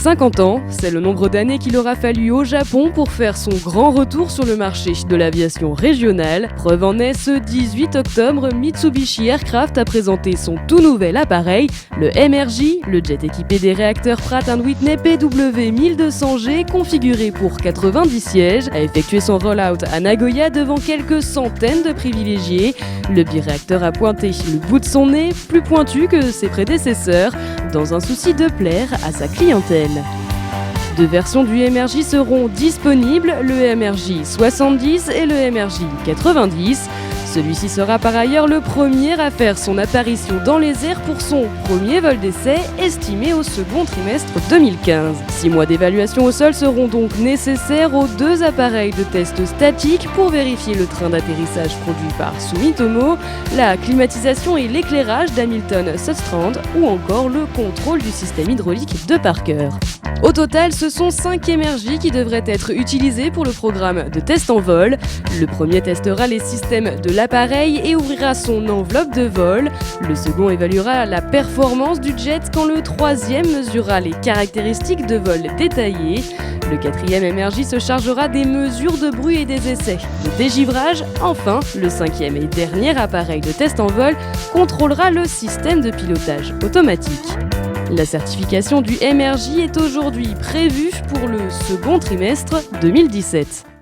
50 ans, c'est le nombre d'années qu'il aura fallu au Japon pour faire son grand retour sur le marché de l'aviation régionale. Preuve en est, ce 18 octobre, Mitsubishi Aircraft a présenté son tout nouvel appareil, le MRJ, le jet équipé des réacteurs Pratt & Whitney PW1200G configuré pour 90 sièges, a effectué son roll-out à Nagoya devant quelques centaines de privilégiés. Le biréacteur a pointé le bout de son nez, plus pointu que ses prédécesseurs, dans un souci de plaire à sa clientèle. Deux versions du MRJ seront disponibles, le MRJ 70 et le MRJ 90. Celui-ci sera par ailleurs le premier à faire son apparition dans les airs pour son premier vol d'essai, estimé au second trimestre 2015. 6 mois d'évaluation au sol seront donc nécessaires aux deux appareils de test statique pour vérifier le train d'atterrissage produit par Sumitomo, la climatisation et l'éclairage d'Hamilton Sutstrand ou encore le contrôle du système hydraulique de Parker. Au total, ce sont 5 MRJ qui devraient être utilisés pour le programme de test en vol. Le premier testera les systèmes de l'appareil et ouvrira son enveloppe de vol. Le second évaluera la performance du jet quand le troisième mesurera les caractéristiques de vol détaillées. Le quatrième MRJ se chargera des mesures de bruit et des essais de dégivrage. Enfin, le cinquième et dernier appareil de test en vol contrôlera le système de pilotage automatique. La certification du MRJ est aujourd'hui prévue pour le second trimestre 2017.